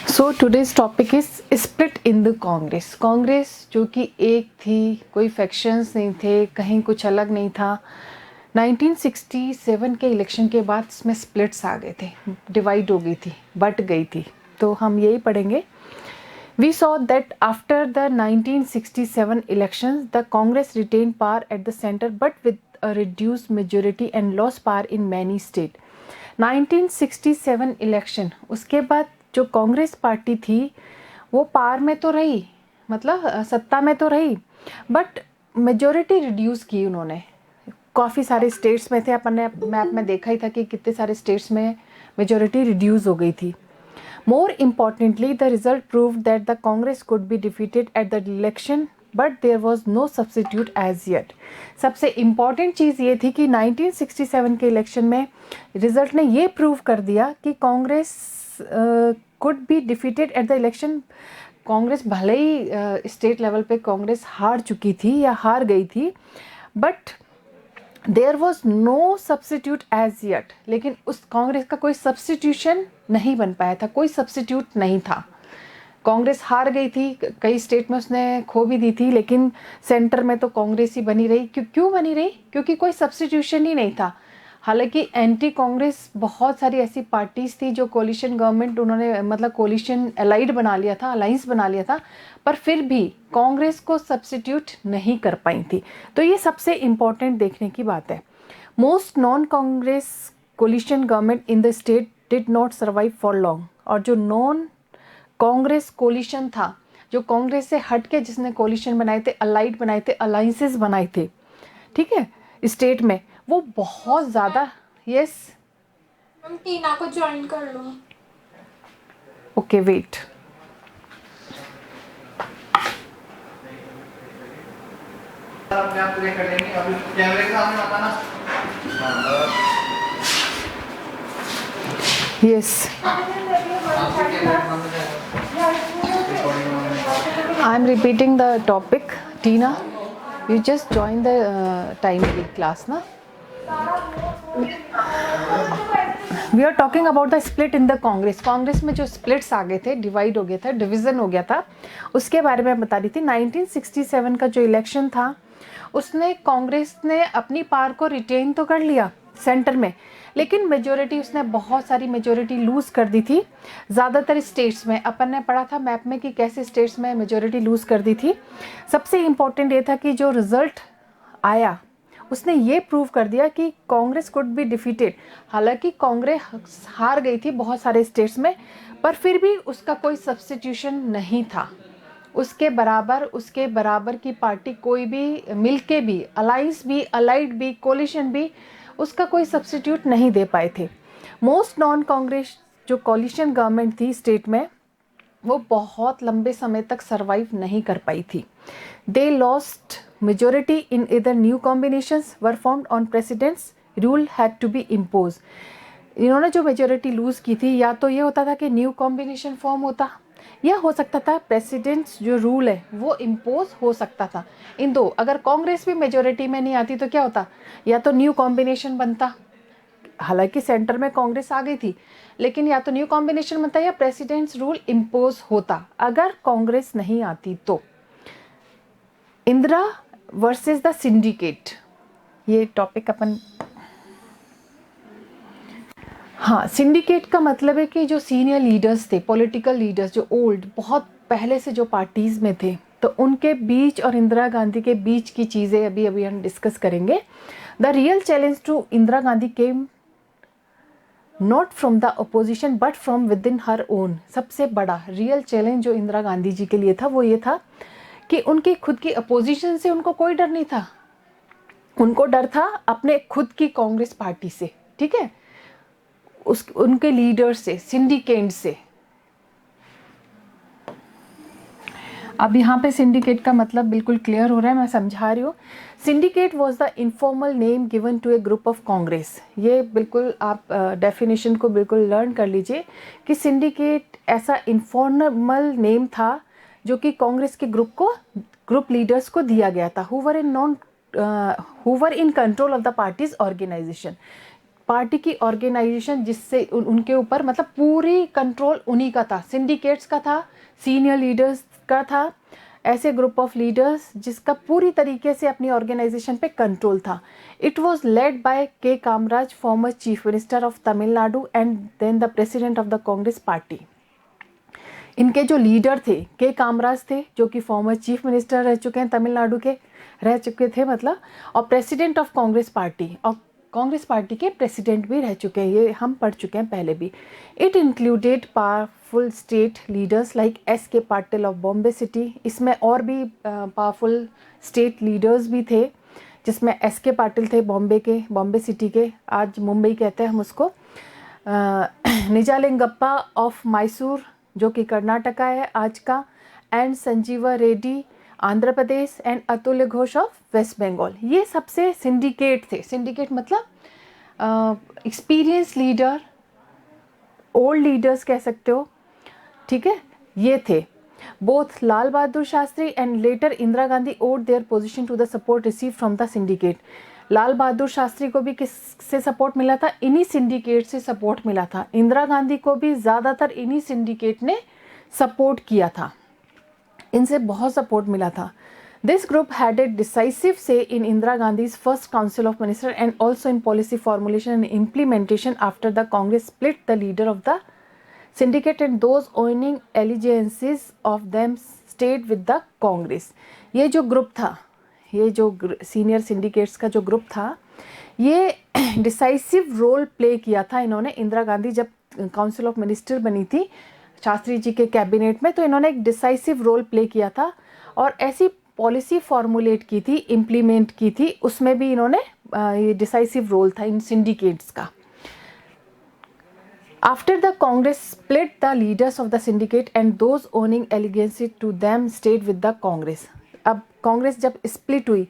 So today's topic is split in the Congress. Congress जो कि एक थी, कोई फैक्शंस नहीं थे, कहीं कुछ अलग नहीं था। 1967 के इलेक्शन के बाद इसमें स्प्लिट्स आ गए थे, डिवाइड हो गई थी, बट गई थी। तो हम यही पढ़ेंगे। We saw that after the 1967 elections, the Congress retained power at the center but with a reduced majority and lost power in many states. 1967 election, उसके बाद जो कांग्रेस पार्टी थी वो पावर में तो रही, मतलब सत्ता में तो रही, बट मेजोरिटी रिड्यूस की उन्होंने। काफ़ी सारे स्टेट्स में थे, अपन ने मैप में देखा ही था कि कितने सारे स्टेट्स में मेजोरिटी रिड्यूस हो गई थी। More importantly, the result proved that the Congress could be defeated at the election, but there was no substitute as yet. सबसे इम्पॉर्टेंट चीज़ ये थी कि 1967 के इलेक्शन में रिजल्ट ने ये प्रूव कर दिया कि Congress could be defeated at the election. Congress भले ही स्टेट लेवल पे कांग्रेस हार चुकी थी या हार गई थी, but there was no substitute as yet. लेकिन उस कांग्रेस का कोई सब्सिट्यूशन नहीं बन पाया था, कोई सब्सिट्यूट नहीं था। कांग्रेस हार गई थी, कई स्टेट में उसने खो भी दी थी, लेकिन सेंटर में तो कांग्रेस ही बनी रही। क्यों बनी रही? क्योंकि कोई सब्सिट्यूशन ही नहीं था। हालांकि एंटी कांग्रेस बहुत सारी ऐसी पार्टीज थी जो कोलिशन गवर्नमेंट, उन्होंने मतलब कोलिशन अलाइड बना लिया था, अलाइंस बना लिया था, पर फिर भी कांग्रेस को सब्सिट्यूट नहीं कर पाई थी। तो ये सबसे इम्पोर्टेंट देखने की बात है। Most non Congress coalition government in the state did not survive for long. और जो नॉन कांग्रेस कोलिशन था, जो कांग्रेस से हट के जिसने कोलिशन बनाए थे, अलाइड बनाए थे, अलाइंसेस बनाए थे, ठीक है, स्टेट में, वो बहुत ज़्यादा। यस हम टीना को ज्वाइन कर लो। Okay wait. अपने आप प्ले कर लेंगे, अभी कैमरे के सामने बताना। Yes, I am repeating the topic. Tina, you just join the timely class ना। We are talking about the split in the Congress. Congress में जो स्प्लिट्स आ गए थे, डिवाइड हो गया था, डिवीज़न हो गया था, उसके बारे में बता रही थी। 1967 का जो इलेक्शन था, उसने कांग्रेस ने अपनी पावर को रिटेन तो कर लिया सेंटर में, लेकिन मेजोरिटी उसने बहुत सारी मेजोरिटी लूज़ कर दी थी ज़्यादातर स्टेट्स में। अपन ने पढ़ा था मैप में कि कैसे स्टेट्स में मेजोरिटी लूज़ कर दी थी। सबसे इम्पोर्टेंट ये था कि जो रिज़ल्ट आया उसने ये प्रूव कर दिया कि कांग्रेस कुड बी डिफीटेड। हालांकि कांग्रेस हार गई थी बहुत सारे स्टेट्स में, पर फिर भी उसका कोई सब्स्टिट्यूशन नहीं था। उसके बराबर की पार्टी कोई भी मिलके भी, अलाइंस भी, अलाइड भी, कोलिशन भी, उसका कोई सब्स्टिट्यूट नहीं दे पाए थे। मोस्ट नॉन कांग्रेस जो कोलिशन गवर्नमेंट थी स्टेट में, वो बहुत लंबे समय तक सरवाइव नहीं कर पाई थी। दे लॉस्ट मेजोरिटी इन इधर new combinations were formed on president's rule had to be impose. इन्होंने जो मेजोरिटी लूज़ की थी, या तो ये होता था कि न्यू कॉम्बिनेशन फॉर्म होता, या हो सकता था प्रेसिडेंट्स जो रूल है वो इम्पोज हो सकता था। इन दो, अगर कांग्रेस भी मेजोरिटी में नहीं आती तो क्या होता, या तो न्यू कॉम्बिनेशन बनता, हालांकि सेंटर में कांग्रेस आ गई थी, लेकिन या तो न्यू कॉम्बिनेशन बनता या प्रेसिडेंट्स रूल इम्पोज होता अगर कांग्रेस नहीं आती तो। इंदिरा वर्सेस द सिंडिकेट, ये टॉपिक अपन, हाँ, सिंडिकेट का मतलब है कि जो सीनियर लीडर्स थे, पॉलिटिकल लीडर्स जो ओल्ड, बहुत पहले से जो पार्टीज़ में थे, तो उनके बीच और इंदिरा गांधी के बीच की चीज़ें अभी हम डिस्कस करेंगे। The real challenge to Indira Gandhi came not from the opposition but from within her own. सबसे बड़ा रियल चैलेंज जो इंदिरा गांधी जी के लिए था वो ये था कि उनकी खुद की अपोजिशन से उनको कोई डर नहीं था, उनको डर था अपने खुद की कांग्रेस पार्टी से, ठीक है, उनके लीडर से, सिंडिकेट से। अब यहाँ पे सिंडिकेट का मतलब बिल्कुल क्लियर हो रहा है, मैं समझा रही हूँ। Syndicate was the informal name given to a group of Congress. ये बिल्कुल आप डेफिनेशन को बिल्कुल लर्न कर लीजिए कि सिंडिकेट ऐसा इनफॉर्मल नेम था जो कि कांग्रेस के ग्रुप लीडर्स को दिया गया था, who were in control of the party's organisation. Party की ऑर्गेनाइजेशन जिससे उनके ऊपर मतलब पूरी कंट्रोल उन्हीं का था, सिंडिकेट्स का था, सीनियर लीडर्स का था, ऐसे ग्रुप ऑफ लीडर्स जिसका पूरी तरीके से अपनी ऑर्गेनाइजेशन पे कंट्रोल था. It was led by K Kamaraj, former chief minister of Tamil Nadu and then the president of the Congress party. इनके जो लीडर थे के कामराज थे, जो कि फॉर्मर चीफ मिनिस्टर रह चुके हैं, तमिलनाडु के रह चुके थे मतलब, और प्रेसिडेंट ऑफ कांग्रेस पार्टी, और कांग्रेस पार्टी के प्रेसिडेंट भी रह चुके हैं, ये हम पढ़ चुके हैं पहले भी. It included powerful state leaders like SK. Patil of Bombay city. इसमें और भी पावरफुल स्टेट लीडर्स भी थे, जिसमें एस.के. पाटिल थे बॉम्बे सिटी के, आज मुंबई कहते हैं हम उसको. निजालिंगप्पा ऑफ मैसूर, जो कि कर्नाटका है आज का, and Sanjiva Reddy Andhra Pradesh, and Atulya Ghosh of waste Bengal. ये सबसे सिंडिकेट थे. सिंडिकेट मतलब एक्सपीरियंस लीडर, ओल्ड लीडर्स कह सकते हो, ठीक है, ये थे. Both Lal Bahadur Shastri and later Indira Gandhi owed their position to the support receive from the syndicate. Lal Bahadur Shastri को भी किससे सपोर्ट मिला था? इन्हीं सिंडिकेट से सपोर्ट मिला था. इंदिरा गांधी को भी ज़्यादातर इन्हीं सिंडिकेट ने सपोर्ट किया था, इनसे बहुत सपोर्ट मिला था. This group had a decisive say in Indira Gandhi's first council of minister and also in policy formulation and implementation after the Congress split the leader of the syndicate and those owning allegiances of them stayed with the Congress. ये जो group था, ये जो senior syndicates का जो group था, ये decisive role play किया था इन्होंने. इंदिरा गांधी जब काउंसिल ऑफ मिनिस्टर बनी थी शास्त्री जी के कैबिनेट में, तो इन्होंने एक डिसाइसिव रोल प्ले किया था और ऐसी पॉलिसी फॉर्मुलेट की थी, इम्प्लीमेंट की थी, उसमें भी इन्होंने ये डिसाइसिव रोल था इन सिंडिकेट्स का. After the Congress split, the leaders of the syndicate and those owning allegiances to them stayed with the Congress. अब कांग्रेस जब स्प्लिट हुई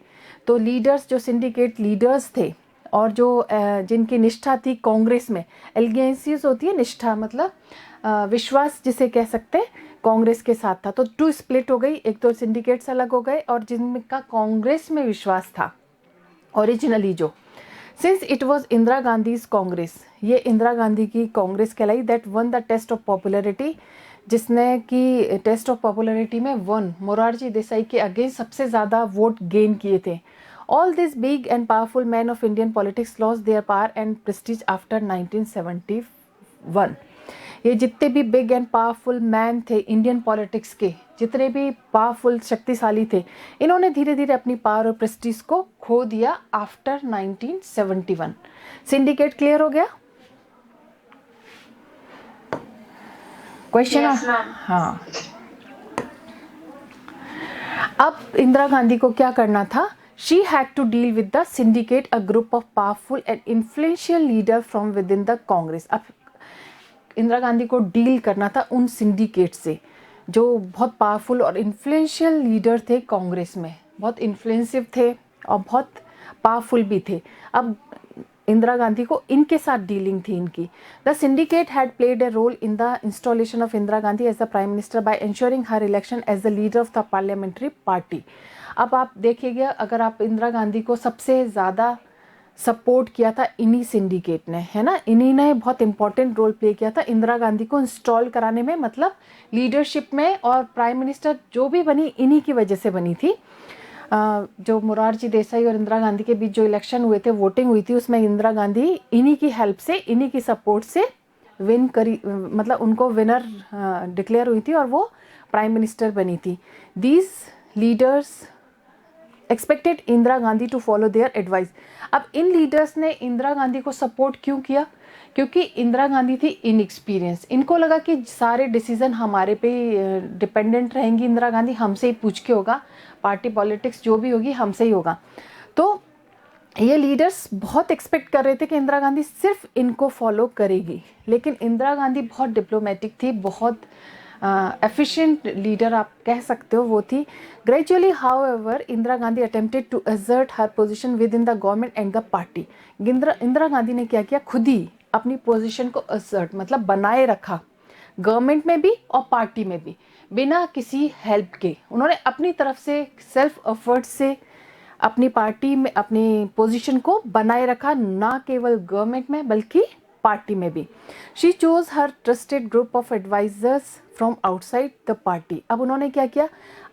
तो लीडर्स, जो सिंडिकेट लीडर्स थे और जो जिनकी निष्ठा थी कांग्रेस में, एलिगेंसीज होती है निष्ठा मतलब विश्वास जिसे कह सकते हैं, कांग्रेस के साथ था. तो टू स्प्लिट हो गई, एक तो सिंडिकेट्स अलग हो गए और जिनका कांग्रेस में विश्वास था ओरिजिनली जो. Since it was Indira Gandhi's Congress, ये इंदिरा गांधी की कांग्रेस कहलाई, that won the test of popularity, जिसने कि टेस्ट ऑफ पॉपुलरिटी में वन मोरारजी देसाई के अगेंस्ट सबसे ज़्यादा वोट गेन किए थे. All this big and powerful man of Indian politics lost their power and prestige after 1971. ये जितने भी बिग एंड पावरफुल मैन थे इंडियन पॉलिटिक्स के, जितने भी पावरफुल शक्तिशाली थे, इन्होंने धीरे धीरे अपनी पावर और प्रेस्टीज को खो दिया आफ्टर 1971. सिंडिकेट क्लियर हो गया? क्वेश्चन? हाँ. अब इंदिरा गांधी को क्या करना था? She had to deal with the syndicate, a group of powerful and influential leader from within the Congress. अब इंदिरा गांधी को डील करना था उन सिंडिकेट से जो बहुत पावरफुल और इन्फ्लुएंशियल लीडर थे कांग्रेस में, बहुत इन्फ्लुएंसिव थे और बहुत पावरफुल भी थे. अब इंदिरा गांधी को इनके साथ डीलिंग थी इनकी. The syndicate had played a role in the installation of Indira Gandhi as the prime minister by ensuring her election as the leader of the parliamentary party. अब आप देखिएगा, अगर आप इंदिरा गांधी को सबसे ज़्यादा सपोर्ट किया था इन्हीं सिंडिकेट ने, है ना, इन्हीं ने बहुत इंपॉर्टेंट रोल प्ले किया था इंदिरा गांधी को इंस्टॉल कराने में, मतलब लीडरशिप में, और प्राइम मिनिस्टर जो भी बनी इन्हीं की वजह से बनी थी. जो मोरारजी देसाई और इंदिरा गांधी के बीच जो इलेक्शन हुए थे, वोटिंग हुई थी, उसमें इंदिरा गांधी इन्हीं की हेल्प से, इन्हीं की सपोर्ट से विन करी, मतलब उनको विनर डिक्लेयर हुई थी और वो प्राइम मिनिस्टर बनी थी. These leaders expected Indira Gandhi to follow their advice. अब इन लीडर्स ने इंदिरा गांधी को सपोर्ट क्यों किया? क्योंकि इंदिरा गांधी थी इनएक्सपीरियंस. इनको लगा कि सारे डिसीजन हमारे पे डिपेंडेंट रहेंगी, इंदिरा गांधी हमसे ही पूछ के होगा, पार्टी पॉलिटिक्स जो भी होगी हमसे ही होगा. तो ये लीडर्स बहुत एक्सपेक्ट कर रहे थे कि इंदिरा गांधी सिर्फ इनको फॉलो करेगी, लेकिन इंदिरा गांधी बहुत डिप्लोमेटिक थी, बहुत एफिशिएंट लीडर आप कह सकते हो वो थी. Gradually however Indira Gandhi attempted to assert her position within the government and the party. Indira Gandhi ने क्या किया? खुद ही अपनी पोजीशन को असर्ट मतलब बनाए रखा, गवर्नमेंट में भी और पार्टी में भी, बिना किसी हेल्प के. उन्होंने अपनी तरफ से सेल्फ एफर्ट से अपनी पार्टी में अपनी पोजीशन को बनाए रखा, ना केवल गवर्नमेंट में बल्कि पार्टी में भी। She chose her trusted group of advisers from outside the party. अब उन्होंने क्या किया,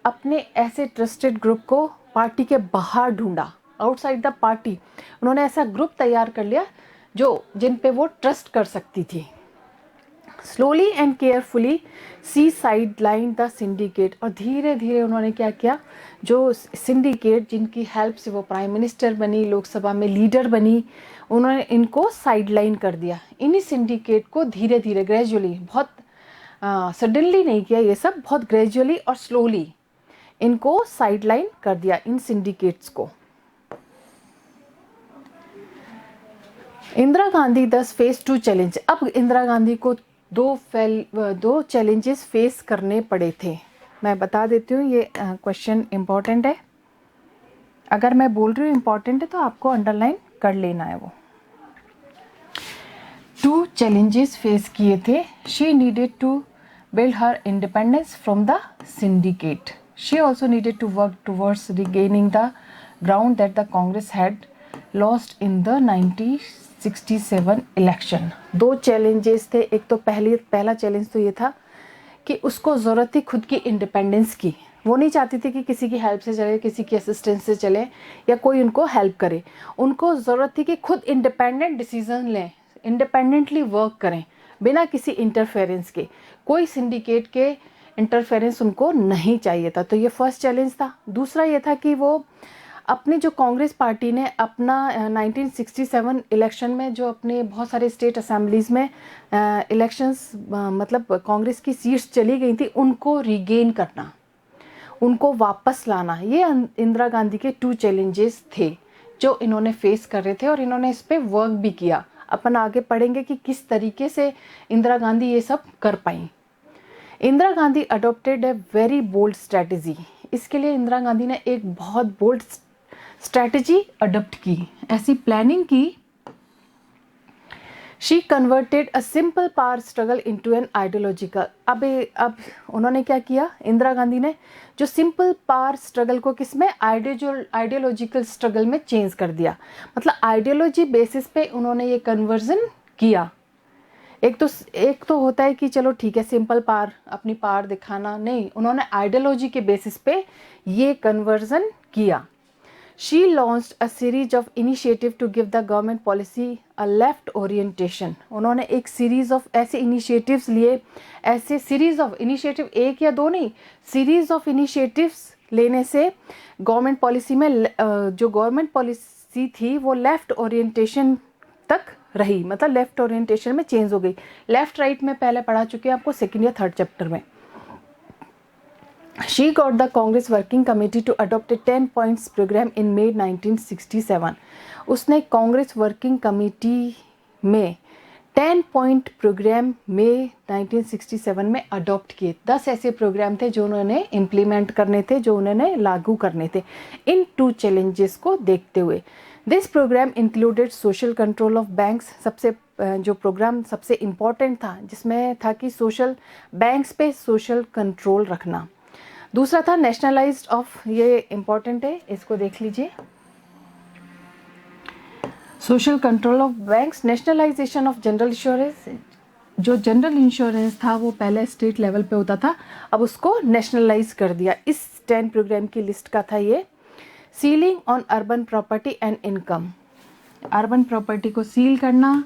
अपने ऐसे ट्रस्टेड ग्रुप को पार्टी के बाहर ढूंढा, आउटसाइड द पार्टी। उन्होंने ऐसा ग्रुप तैयार कर लिया जो जिन पे वो ट्रस्ट कर सकती थी। Slowly and carefully she sideline the syndicate. और धीरे धीरे उन्होंने क्या किया, जो सिंडिकेट जिनकी हेल्प से वो प्राइम मिनिस्टर बनी, लोकसभा में लीडर बनी, उन्होंने इनको साइड लाइन कर दिया। इन्हीं सिंडिकेट को धीरे धीरे ग्रेजुअली, बहुत सडनली नहीं किया ये सब, बहुत ग्रेजुअली और स्लोली इनको साइड लाइन कर दिया, इन सिंडिकेट्स को। इंदिरा गांधी दस फेस 2 चैलेंज। अब इंदिरा गांधी को दो चैलेंजेस फेस करने पड़े थे। मैं बता देती हूँ, ये क्वेश्चन इम्पॉर्टेंट है। अगर मैं बोल रही हूँ इम्पॉर्टेंट है तो आपको अंडरलाइन कर लेना है। वो 2 चैलेंजेस फेस किए थे। She needed to build her independence from the syndicate. She also needed to work towards regaining the ground that the Congress had lost in the 1967 election. 2 challenges थे। एक तो पहला चैलेंज तो ये था कि उसको ज़रूरत थी खुद की इंडिपेंडेंस की। वो नहीं चाहती थी कि किसी की हेल्प से चले, किसी की असिस्टेंस से चले या कोई उनको हेल्प करे। उनको ज़रूरत थी कि खुद इंडिपेंडेंट डिसीजन लें, इंडिपेंडेंटली वर्क करें बिना किसी इंटरफेरेंस के। कोई सिंडिकेट के इंटरफेरेंस उनको नहीं चाहिए था। तो ये फर्स्ट चैलेंज था। दूसरा ये था कि वो अपने जो कांग्रेस पार्टी ने अपना 1967 इलेक्शन में जो अपने बहुत सारे स्टेट असेंबलीज़ में इलेक्शंस मतलब कांग्रेस की सीट्स चली गई थी, उनको रिगेन करना, उनको वापस लाना, ये इंदिरा गांधी के 2 चैलेंजेस थे जो इन्होंने फेस कर रहे थे और इन्होंने इस पर वर्क भी किया। अपन आगे पढ़ेंगे कि किस तरीके से इंदिरा गांधी ये सब कर पाई। Indira Gandhi adopted a very bold strategy. इसके लिए इंदिरा गांधी ने एक बहुत बोल्ड स्ट्रैटेजी अडॉप्ट की, ऐसी प्लानिंग की। She converted a simple power struggle into an ideological. अब उन्होंने क्या किया, इंदिरा गांधी ने जो सिंपल पावर स्ट्रगल को किसमें, आइडियोलॉजिकल स्ट्रगल में चेंज कर दिया। मतलब आइडियोलॉजी बेसिस पे उन्होंने ये कन्वर्जन किया। एक तो होता है कि चलो ठीक है सिंपल पावर, अपनी पावर दिखाना, नहीं, उन्होंने आइडियोलॉजी के बेसिस पे ये कन्वर्जन किया। She launched a series of initiative to give the government policy a left orientation. उन्होंने एक सीरीज ऑफ ऐसे इनिशिएटिव्स लिए, ऐसे सीरीज ऑफ इनिशिएटिव, एक या दो नहीं, सीरीज ऑफ इनिशिएटिव्स लेने से गवर्नमेंट पॉलिसी में जो गवर्नमेंट पॉलिसी थी वो लेफ्ट ओरिएंटेशन तक रही। मतलब लेफ्ट ओरिएंटेशन में चेंज हो गई। लेफ्ट राइट में पहले पढ़ा चुके हैं आपको, 2nd या 3rd चैप्टर में। She got the Congress Working Committee to adopt a 10 points program in May 1967. उसने कांग्रेस वर्किंग कमेटी में 10 पॉइंट प्रोग्राम मई 1967 में अडॉप्ट किए। 10 ऐसे प्रोग्राम थे जो उन्होंने इम्प्लीमेंट करने थे, जो उन्होंने लागू करने थे इन 2 चैलेंजेस को देखते हुए। This program included social control of banks. सबसे जो प्रोग्राम सबसे इम्पॉर्टेंट था, जिसमें था कि सोशल बैंक्स पे सोशल कंट्रोल रखना। दूसरा था नेशनलाइज्ड ऑफ, ये इम्पॉर्टेंट है, इसको देख लीजिए, social control of banks, nationalisation of general insurance. जो जनरल इंश्योरेंस था वो पहले स्टेट लेवल पे होता था, अब उसको नेशनलाइज कर दिया। इस 10 प्रोग्राम की लिस्ट का था ये। Ceiling on urban property and income, urban property को सील करना,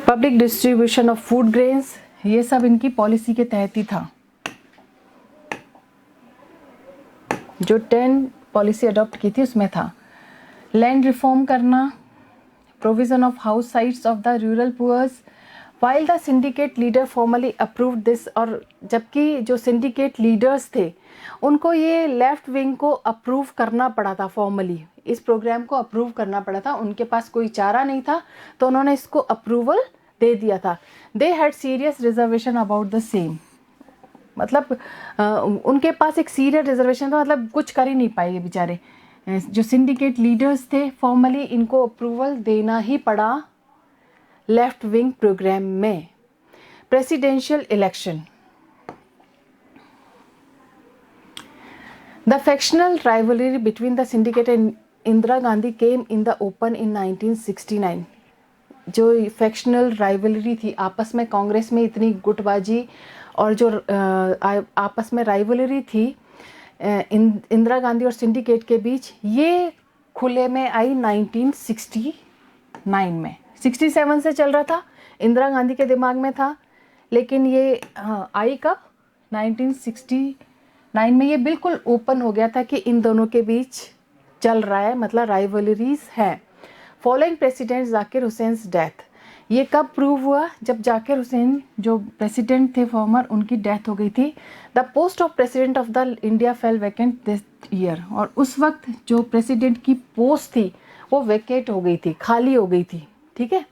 public distribution of food grains, ये सब इनकी पॉलिसी के तहत ही था। जो 10 पॉलिसी अडॉप्ट की थी उसमें था। लैंड रिफॉर्म करना, provision of house sites of the rural poors, while the syndicate leader formally approved this. और जबकि जो सिंडिकेट लीडर्स थे उनको ये लेफ्ट विंग को अप्रूव करना पड़ा था, फॉर्मली इस प्रोग्राम को अप्रूव करना पड़ा था, उनके पास कोई चारा नहीं था तो उन्होंने इसको अप्रूवल दे दिया था। They had serious reservation about the same. मतलब उनके पास एक सीरियस रिजर्वेशन था, मतलब कुछ कर ही नहीं पाए ये बेचारे। जो सिंडिकेट लीडर्स थे फॉर्मली इनको अप्रूवल देना ही पड़ा लेफ्ट विंग प्रोग्राम में। Presidential election, The factional rivalry between the syndicate and Indira Gandhi came in the open in 1969. जो फैक्शनल राइवलरी थी आपस में, कांग्रेस में इतनी गुटबाजी और जो आपस में राइवलरी थी इंदिरा गांधी और सिंडिकेट के बीच, ये खुले में आई 1969 में। 67 से चल रहा था, इंदिरा गांधी के दिमाग में था, लेकिन ये आई कब, 1969 में ये बिल्कुल ओपन हो गया था कि इन दोनों के बीच चल रहा है, मतलब राइवलरीज है। Following president Zakir Hussain death, ये कब प्रूव हुआ, जब जाकिर हुसैन जो प्रेसिडेंट थे फॉर्मर, उनकी डेथ हो गई थी। The post of president of the India fail vacant this year, और उस वक्त जो प्रेसिडेंट की पोस्ट थी वो वैकेंट हो गई थी, खाली हो गई थी, ठीक है।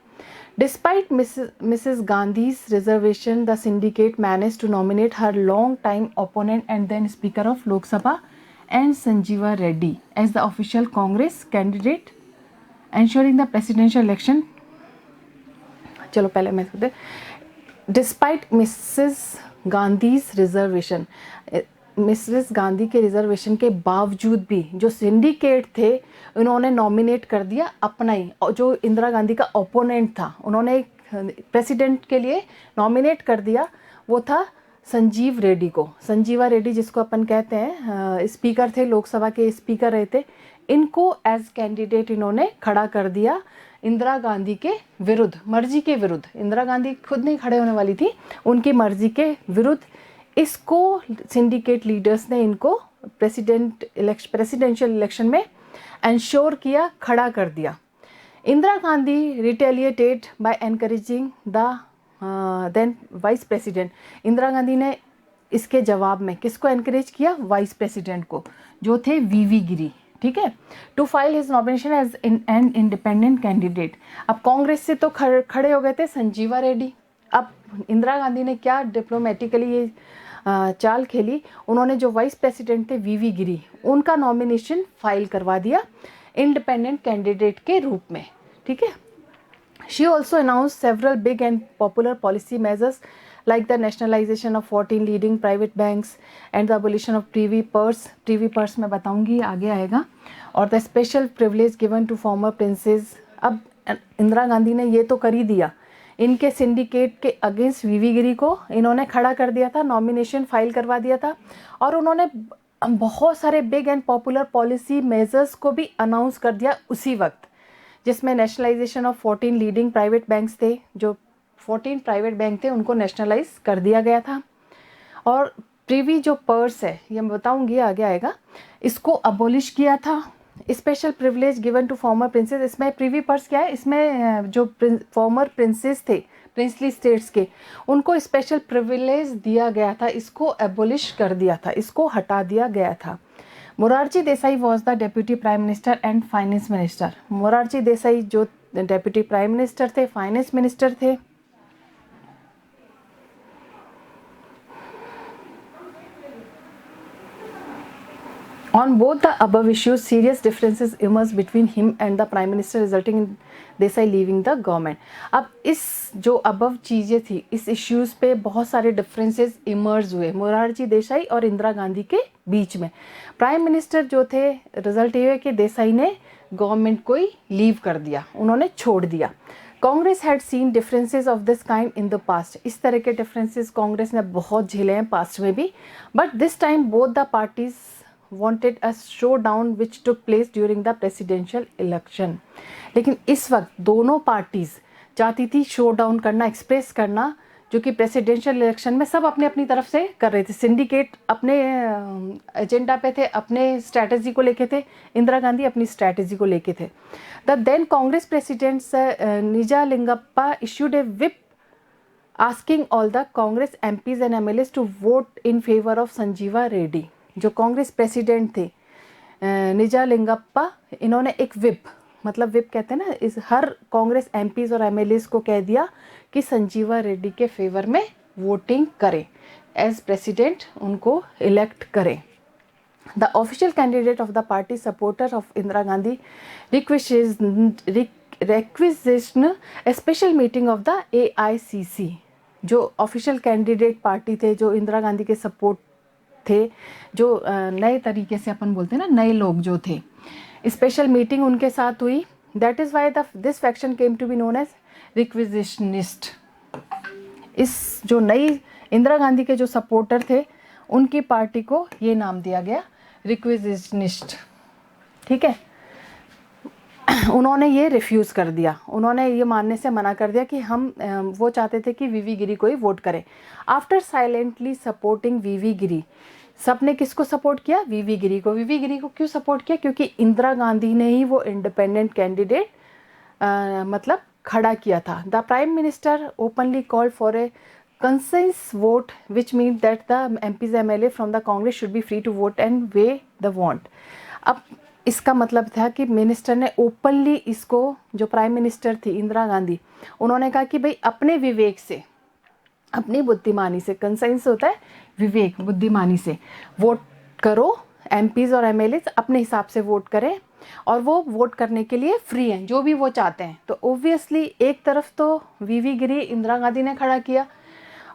Despite Mrs Gandhi's reservation, the syndicate manage to nominate her long time opponent and then speaker of Lok Sabha and Sanjiva Reddy as the official Congress candidate ensuring the presidential election। चलो पहले मैं कहते, despite Mrs Gandhi's reservation, Mrs Gandhi के रिजर्वेशन के बावजूद भी जो सिंडिकेट थे उन्होंने नॉमिनेट कर दिया अपना ही, जो इंदिरा गांधी का ओपोनेंट था उन्होंने प्रेसिडेंट के लिए नॉमिनेट कर दिया, वो था संजीव रेड्डी को। संजीवा रेड्डी जिसको अपन कहते हैं, स्पीकर थे, लोकसभा के स्पीकर रहे थे, इनको एज कैंडिडेट इन्होंने खड़ा कर दिया इंदिरा गांधी के विरुद्ध, मर्जी के विरुद्ध। इंदिरा गांधी खुद नहीं खड़े होने वाली थी, उनकी मर्जी के विरुद्ध इसको सिंडिकेट लीडर्स ने इनको प्रेसिडेंशियल इलेक्शन में एंश्योर किया, खड़ा कर दिया। Indira Gandhi retaliated by encouraging the then vice president. Indira Gandhi ने इसके जवाब में किसको एनकरेज किया, वाइस प्रेसिडेंट को, जो थे वीवी गिरी, ठीक है, to file his nomination as an independent candidate. अब कांग्रेस से तो खड़े हो गए थे संजीवा रेड्डी। अब इंदिरा गांधी ने क्या डिप्लोमेटिकली ये चाल खेली, उन्होंने जो वाइस प्रेसिडेंट थे वीवी गिरी, उनका नॉमिनेशन फाइल करवा दिया इंडिपेंडेंट कैंडिडेट के रूप में, ठीक है। She also announce several big and popular policy measures like the nationalization of 14 leading private banks and the abolition of privy purse मैं बताऊंगी, आगे आएगा, और the special privilege given to former princes। अब इंदिरा गांधी ने ये तो कर ही दिया, इनके सिंडिकेट के अगेंस्ट वीवी गिरी को इन्होंने खड़ा कर दिया था, नॉमिनेशन फाइल करवा दिया था, और उन्होंने बहुत सारे big and popular policy measures को भी अनाउंस कर दिया उसी वक्त, जिसमें nationalisation of 14 leading private banks थे, जो 14 प्राइवेट बैंक थे उनको नेशनलाइज कर दिया गया था, और प्रिवी जो पर्स है ये मैं बताऊंगी, आगे आएगा, इसको अबोलिश किया था। Special privilege given to former princes, इसमें प्रिवी पर्स क्या है, इसमें जो फॉर्मर प्रिंसेस थे प्रिंसली स्टेट्स के, उनको स्पेशल प्रिविलेज दिया गया था, इसको एबोलिश कर दिया था, इसको हटा दिया गया था। Morarji Desai was the deputy prime minister and finance minister. Morarji Desai जो डेप्यूटी प्राइम मिनिस्टर थे, फाइनेंस मिनिस्टर थे। On both the above issues, serious differences emerged between him and the Prime Minister, resulting in Desai leaving the government। अब इस जो above चीज़ें थी, इस issues पे बहुत सारे डिफरेंसेस इमर्ज हुए मोरारजी देसाई और इंदिरा गांधी के बीच में। प्राइम मिनिस्टर जो थे, रिजल्ट ये है कि देसाई ने गवर्नमेंट को ही लीव कर दिया, उन्होंने छोड़ दिया। Congress had seen differences of this kind in the past, इस तरह के डिफरेंसेस कांग्रेस ने बहुत झेले हैं पास्ट में भी, but this time both the parties wanted a showdown which took place during the presidential election। लेकिन इस वक्त दोनों पार्टीज चाहती थी शो डाउन करना, एक्सप्रेस करना, जो कि प्रेसिडेंशियल इलेक्शन में सब अपने अपनी तरफ से कर रहे थे। सिंडिकेट अपने एजेंडा पे थे, अपने स्ट्रैटेजी को लेके थे, इंदिरा गांधी अपनी स्ट्रैटेजी को लेके थे। The then Congress president Nijalingappa issued a whip asking all the Congress MPs and MLAs to vote in favor of Sanjiva Reddy. जो कांग्रेस प्रेसिडेंट थे निजालिंगप्पा, इन्होंने एक विप, मतलब विप कहते हैं ना, इस हर कांग्रेस एमपीज और एमएलएस को कह दिया कि संजीवा रेड्डी के फेवर में वोटिंग करें, एज प्रेसिडेंट उनको इलेक्ट करें। The official candidate of the party supporter of Indira Gandhi requisition A special meeting of the AICC। जो ऑफिशियल कैंडिडेट पार्टी थे, जो इंदिरा गांधी के सपोर्ट थे, जो नए तरीके से अपन बोलते हैं ना, नए लोग जो थे, स्पेशल मीटिंग उनके साथ हुई। That is why this faction came to be known as requisitionist. इस जो नई इंदिरा गांधी के जो सपोर्टर थे उनकी पार्टी को ये नाम दिया गया रिक्विजिशनिस्ट। ठीक है, उन्होंने ये रिफ्यूज़ कर दिया, उन्होंने ये मानने से मना कर दिया कि हम वो चाहते थे कि वीवी गिरी को ही वोट करें। आफ्टर साइलेंटली सपोर्टिंग वीवी गिरी, सबने किसको सपोर्ट किया? वीवी गिरी को। वीवी गिरी को क्यों सपोर्ट किया? क्योंकि इंदिरा गांधी ने ही वो इंडिपेंडेंट कैंडिडेट मतलब खड़ा किया था। The prime minister openly called for a conscience vote which mean that the MPs MLA from the Congress should be free to vote and way they want. अब इसका मतलब था कि मिनिस्टर ने ओपनली इसको, जो प्राइम मिनिस्टर थी इंदिरा गांधी, उन्होंने कहा कि भाई अपने विवेक से, अपनी बुद्धिमानी से, कंसेंस होता है विवेक, बुद्धिमानी से वोट करो। MPs और MLAs अपने हिसाब से वोट करें और वो वोट करने के लिए फ्री हैं, जो भी वो चाहते हैं। तो ओब्वियसली एक तरफ तो वीवी गिरी इंदिरा गांधी ने खड़ा किया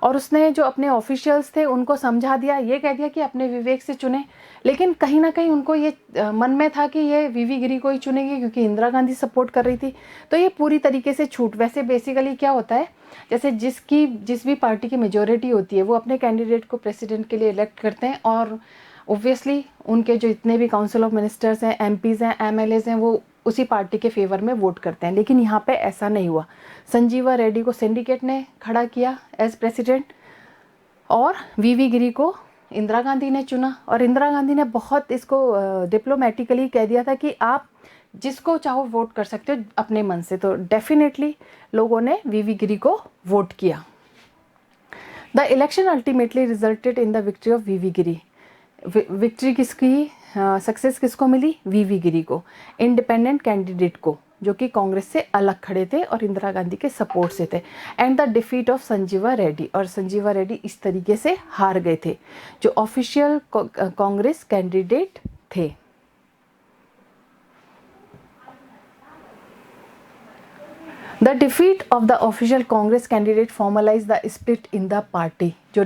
और उसने जो अपने ऑफिशियल्स थे उनको समझा दिया, ये कह दिया कि अपने विवेक से चुने। लेकिन कहीं ना कहीं उनको ये मन में था कि ये वीवी गिरी को ही चुनेगी क्योंकि इंदिरा गांधी सपोर्ट कर रही थी। तो ये पूरी तरीके से छूट। वैसे बेसिकली क्या होता है, जैसे जिस भी पार्टी की मेजोरिटी होती है वो अपने कैंडिडेट को प्रेसिडेंट के लिए इलेक्ट करते हैं और ओब्वियसली उनके जो इतने भी काउंसिल ऑफ मिनिस्टर्स हैं, MPs हैं, MLAs हैं, वो उसी पार्टी के फेवर में वोट करते हैं। लेकिन यहाँ पे ऐसा नहीं हुआ। संजीवा रेड्डी को सिंडिकेट ने खड़ा किया एज प्रेसिडेंट और वीवी गिरी को इंदिरा गांधी ने चुना। और इंदिरा गांधी ने बहुत इसको डिप्लोमेटिकली कह दिया था कि आप जिसको चाहो वोट कर सकते हो अपने मन से। तो डेफिनेटली लोगों ने वीवी गिरी को वोट किया। The election ultimately resulted in the victory of V V Giri. Victory किसकी, सक्सेस किसको मिली? वीवी गिरी को, इंडिपेंडेंट कैंडिडेट को, जो कि कांग्रेस से अलग खड़े थे और इंदिरा गांधी के सपोर्ट से थे। And the defeat of Sanjiva Reddy, और संजीवा रेड्डी इस तरीके से हार गए थे जो ऑफिशियल कांग्रेस कैंडिडेट थे। The defeat of the official Congress candidate formalized the split in the party. जो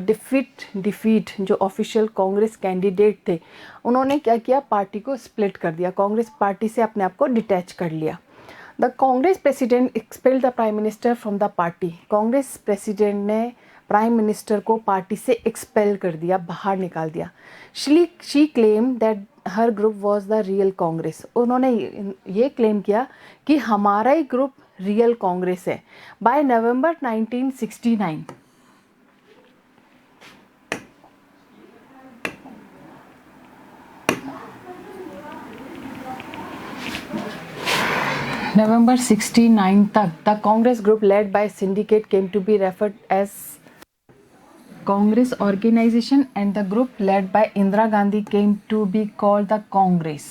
defeat जो official कांग्रेस कैंडिडेट थे उन्होंने क्या किया? पार्टी को स्प्लिट कर दिया, कांग्रेस पार्टी से अपने आप को डिटैच कर लिया। The Congress president expelled the prime minister from the party. Congress president ने प्राइम मिनिस्टर को पार्टी से एक्सपेल कर दिया, बाहर निकाल दिया। She claim that her group was the real Congress. उन्होंने ये क्लेम किया कि हमारा ही ग्रुप रियल कांग्रेस है। बाय नवंबर 1969 November 69 तक the Congress group led by syndicate came to be referred as Congress organisation and the group led by Indira Gandhi came to be called the Congress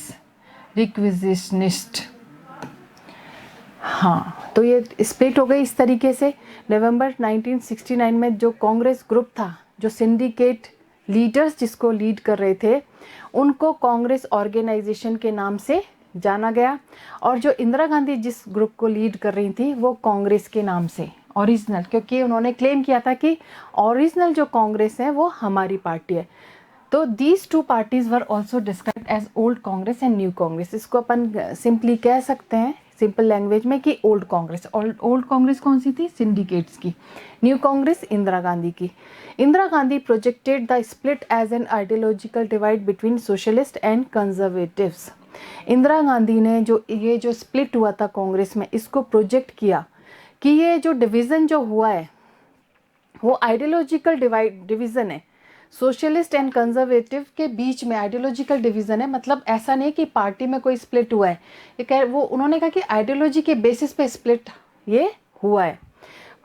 requisitionist. हाँ, तो ये स्प्लिट हो गई इस तरीके से। नवंबर 1969 में जो कांग्रेस ग्रुप था, जो सिंडिकेट लीडर्स जिसको लीड कर रहे थे, उनको कांग्रेस ऑर्गेनाइजेशन के नाम से जाना गया। और जो इंदिरा गांधी जिस ग्रुप को लीड कर रही थी वो कांग्रेस के नाम से ओरिजिनल, क्योंकि उन्होंने क्लेम किया था कि ओरिजिनल जो कांग्रेस है वो हमारी पार्टी है। तो these two parties were also described as old Congress and new Congress. इसको अपन सिंपली कह सकते हैं सिंपल लैंग्वेज में कि ओल्ड कांग्रेस। ओल्ड कांग्रेस कौन सी थी? सिंडिकेट्स की। न्यू कांग्रेस इंदिरा गांधी की। Indira Gandhi projected the split as an ideological divide between socialist and conservatives. Indira Gandhi ने ये जो स्प्लिट हुआ था कांग्रेस में, इसको प्रोजेक्ट किया कि ये जो डिवीज़न जो हुआ है वो आइडियोलॉजिकल डिवीज़न है, सोशलिस्ट एंड कंजर्वेटिव के बीच में आइडियोलॉजिकल डिवीज़न है। मतलब ऐसा नहीं कि पार्टी में कोई स्प्लिट हुआ है, ये वो उन्होंने कहा कि आइडियोलॉजी के बेसिस पे स्प्लिट ये हुआ है।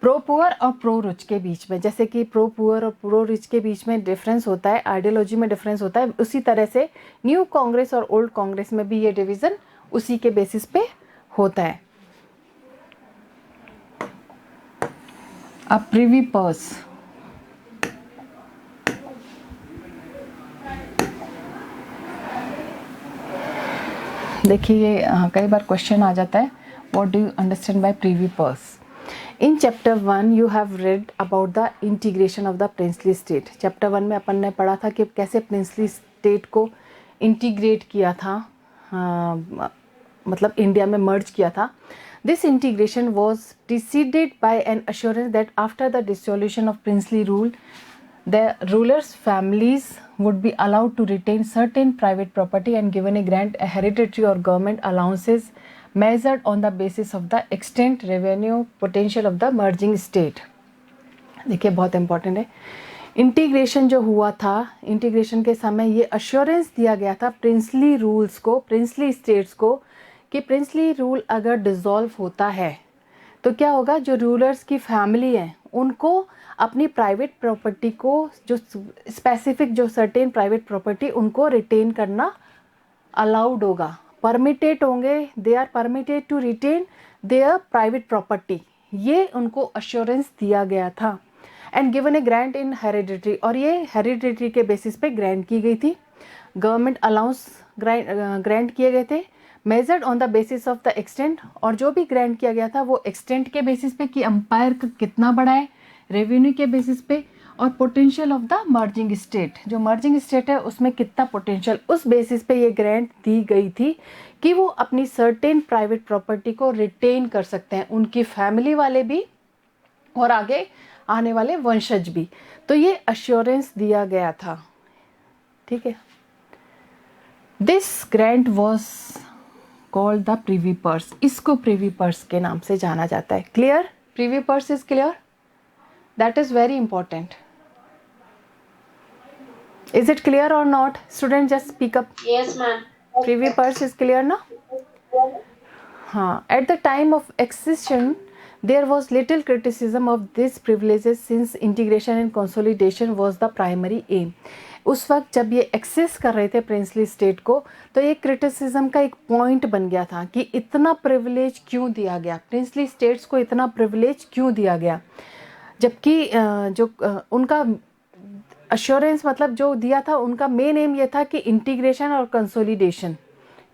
प्रो पुअर और प्रो रिच के बीच में, जैसे कि प्रो पुअर और प्रो रिच के बीच में डिफरेंस होता है, आइडियोलॉजी में डिफरेंस होता है, उसी तरह से न्यू कांग्रेस और ओल्ड कांग्रेस में भी ये डिवीज़न उसी के बेसिस पे होता है। अब प्रिवी पर्स, देखिए ये कई बार क्वेश्चन आ जाता है, what do you understand by privy purse. In chapter 1 you have read about the integration of the princely state. Chapter 1 में अपन ने पढ़ा था कि कैसे प्रिंसली स्टेट को इंटीग्रेट किया था, मतलब इंडिया में मर्ज किया था। This integration was preceded by an assurance that after the dissolution of princely rule, the rulers' families would be allowed to retain certain private property and given a grant, a hereditary or government allowances measured on the basis of the extent, revenue, potential of the merging state। देखिए बहुत important है। Integration जो हुआ था, integration के समय ये assurance दिया गया था प्रिंसली रूल्स को, प्रिंसली स्टेट्स को, कि प्रिंसली रूल अगर डिसॉल्व होता है तो क्या होगा, जो रूलर्स की फैमिली है उनको अपनी प्राइवेट प्रॉपर्टी को, जो स्पेसिफिक जो सर्टेन प्राइवेट प्रॉपर्टी उनको रिटेन करना अलाउड होगा, परमिटेड होंगे, they are permitted to retain their private property. ये उनको अश्योरेंस दिया गया था। And given a grant in hereditary, और ये हेरिडिटरी के बेसिस पे ग्रांट की गई थी। गवर्नमेंट अलाउंस ग्रांट किए गए थे, measured on the basis of the extent, और जो भी ग्रांट किया गया था वो एक्सटेंट के बेसिस पे कि अंपायर का कितना बड़ा है, रेवेन्यू के बेसिस पे, और potential of the merging state, जो मर्जिंग स्टेट है उसमें कितना पोटेंशियल, उस बेसिस पे ये ग्रांट दी गई थी कि वो अपनी सर्टेन प्राइवेट प्रॉपर्टी को रिटेन कर सकते हैं, उनकी फैमिली वाले भी और आगे आने वाले वंशज भी। तो ये अश्योरेंस दिया गया था, ठीक है। This grant was called the privy purse, इसको प्रिवी पर्स के नाम से जाना जाता है। Clear? Privy purse is clear? That is very important. Is it clear और not? Student just speak up. Yes, ma'am. Privy purse is clear ना? हाँ, at the time of accession there was little criticism of these privileges since integration and consolidation was the primary aim। उस वक्त जब ये access कर रहे थे princely state को, तो ये क्रिटिसिज्म का एक पॉइंट बन गया था कि इतना प्रिविलेज क्यों दिया गया, प्रिंसली स्टेट्स को इतना प्रिविलेज क्यों दिया गया, जबकि जो उनका अश्योरेंस मतलब जो दिया था, उनका मेन एम ये था कि इंटीग्रेशन और कंसोलिडेशन,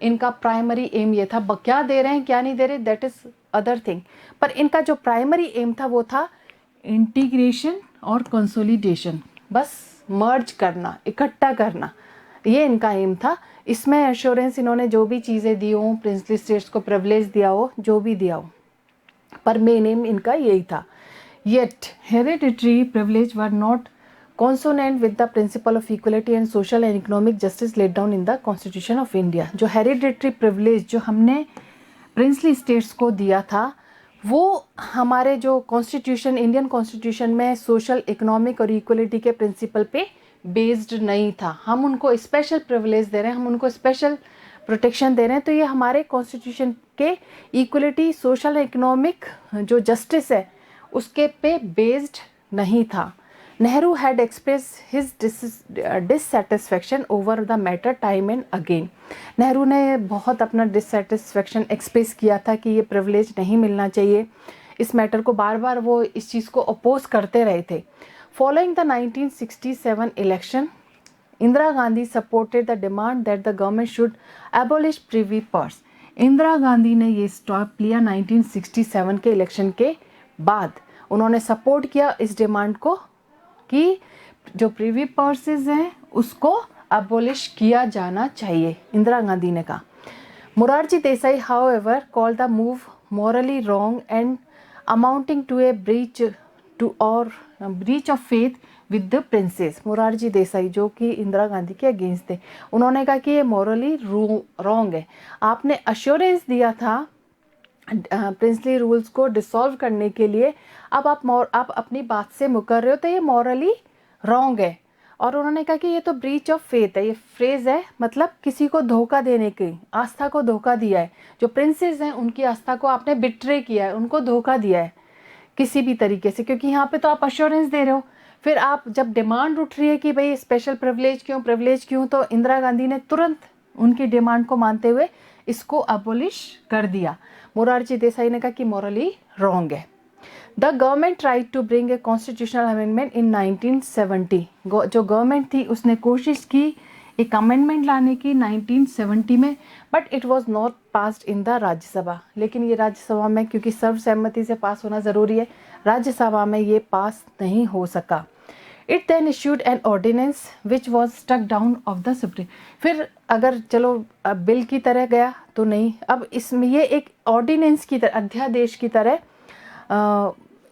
इनका प्राइमरी एम ये था। क्या दे रहे हैं क्या नहीं दे रहे, दैट इज अदर थिंग, पर इनका जो प्राइमरी एम था वो था इंटीग्रेशन और कंसोलिडेशन, बस मर्ज करना, इकट्ठा करना, ये इनका एम था। इसमें एश्योरेंस इन्होंने जो भी चीज़ें दी हो, प्रिंसली स्टेट्स को प्रिविलेज दिया हो, जो भी दिया हो, पर मेन एम इनका यही था। Yet hereditary privilege were not consonant with the principle of equality and social and economic justice laid down in the Constitution of India। जो hereditary privilege जो हमने प्रिंसली स्टेट्स को दिया था, वो हमारे जो कॉन्स्टिट्यूशन, इंडियन कॉन्स्टिट्यूशन में सोशल, इकोनॉमिक और इक्वलिटी के प्रिंसिपल पे बेस्ड नहीं था। हम उनको स्पेशल प्रिविलेज दे रहे हैं, हम उनको स्पेशल प्रोटेक्शन दे रहे हैं, तो ये हमारे कॉन्स्टिट्यूशन के इक्वलिटी, सोशल, इकोनॉमिक जो जस्टिस है उसके पे बेस्ड नहीं था। Nehru had expressed his dissatisfaction over the matter time and again। Nehru ने बहुत अपना डिससेटिस्फेक्शन एक्सप्रेस किया था कि ये प्रिविलेज नहीं मिलना चाहिए, इस मैटर को बार बार वो इस चीज़ को अपोज करते रहे थे। Following the 1967 election, Indira Gandhi supported the demand that the government should abolish privy purse. Indira Gandhi ने ये स्टॉप लिया 1967 के इलेक्शन के बाद, उन्होंने सपोर्ट किया इस डिमांड को कि जो प्रिवी पर्सेस हैं उसको अबोलिश किया जाना चाहिए, इंदिरा गांधी ने कहा। Morarji Desai however called the move morally wrong and amounting to a breach of faith with the princes. Morarji Desai जो कि इंदिरा गांधी के अगेंस्ट थे, उन्होंने कहा कि ये मॉरली रॉन्ग है, आपने अश्योरेंस दिया था प्रिंसली रूल्स को डिसॉल्व करने के लिए, अब आप अपनी बात से मुकर रहे हो, तो ये मॉरली रॉन्ग है। और उन्होंने कहा कि ये तो ब्रीच ऑफ फेथ है, ये फ्रेज है, मतलब किसी को धोखा देने की, आस्था को धोखा दिया है। जो प्रिंसेस हैं उनकी आस्था को आपने बिट्रे किया है, उनको धोखा दिया है किसी भी तरीके से, क्योंकि यहाँ पे तो आप अश्योरेंस दे रहे हो, फिर आप जब डिमांड उठ रही है कि भाई स्पेशल प्रिविलेज क्यों, तो इंदिरा गांधी ने तुरंत उनकी डिमांड को मानते हुए इसको अबोलिश कर दिया। मोरारजी देसाई ने कहा कि मॉरली रॉन्ग है। The government tried to bring a constitutional amendment in 1970। जो गवर्नमेंट थी उसने कोशिश की एक अमेंडमेंट लाने की 1970 में, but it was not passed in the Rajya Sabha. लेकिन ये राज्यसभा में, क्योंकि सर्वसम्मति से पास होना ज़रूरी है, राज्यसभा में ये पास नहीं हो सका। It then issued an ordinance which was struck down of the supreme. फिर अगर चलो बिल की तरह गया तो नहीं, अब इसमें ये एक ऑर्डिनेंस की तरह, अध्यादेश की तरह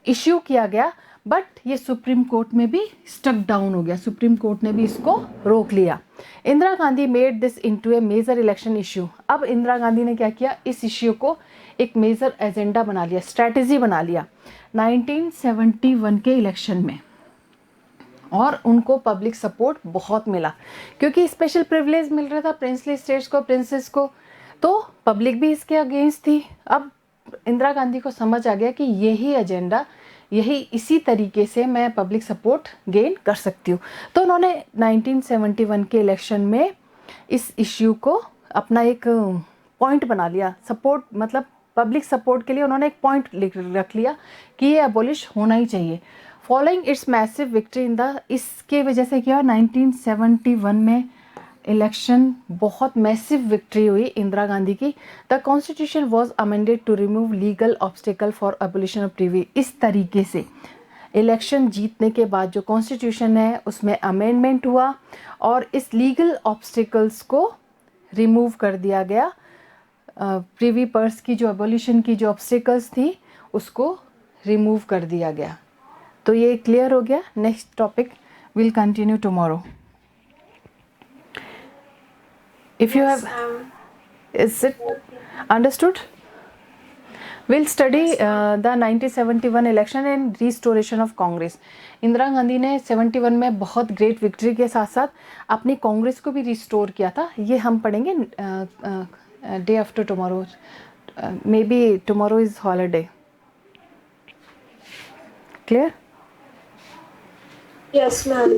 इश्यू किया गया, बट ये सुप्रीम कोर्ट में भी स्टक डाउन हो गया, सुप्रीम कोर्ट ने भी इसको रोक लिया। Indira Gandhi made this into a major election issue. अब इंदिरा गांधी ने क्या किया, इस इश्यू को एक मेजर एजेंडा बना लिया, स्ट्रैटेजी बना लिया 1971 के इलेक्शन में। और उनको पब्लिक सपोर्ट बहुत मिला, क्योंकि स्पेशल प्रिविलेज मिल रहा था प्रिंसली स्टेट्स को, प्रिंसेस को, तो पब्लिक भी इसके अगेंस्ट थी। अब इंदिरा गांधी को समझ आ गया कि यही एजेंडा, यही इसी तरीके से मैं पब्लिक सपोर्ट गेन कर सकती हूँ। तो उन्होंने 1971 के इलेक्शन में इस इश्यू को अपना एक पॉइंट बना लिया, सपोर्ट मतलब पब्लिक सपोर्ट के लिए उन्होंने एक पॉइंट रख लिया कि ये एबॉलिश होना ही चाहिए। Following it's massive victory in the, इसके वजह से क्या 1971 में इलेक्शन बहुत मैसिव विक्ट्री हुई इंदिरा गांधी की। The constitution was amended to remove legal obstacle for abolition of privy. इस तरीके से इलेक्शन जीतने के बाद जो कॉन्स्टिट्यूशन है उसमें अमेंडमेंट हुआ और इस लीगल ऑब्स्टिकल्स को रिमूव कर दिया गया। प्रीवी पर्स की जो एबोलिशन की जो ऑब्स्टिकल्स थी उसको रिमूव कर दिया गया। तो ये क्लियर हो गया। Next topic will continue tomorrow. If you have, is it understood? We'll study the 1971 election and restoration of Congress. Indira Gandhi ने 71 में बहुत ग्रेट विक्ट्री के साथ साथ अपनी कांग्रेस को भी रिस्टोर किया था। ये हम पढ़ेंगे day after tomorrow, may be tomorrow is holiday. Clear? Yes, ma'am.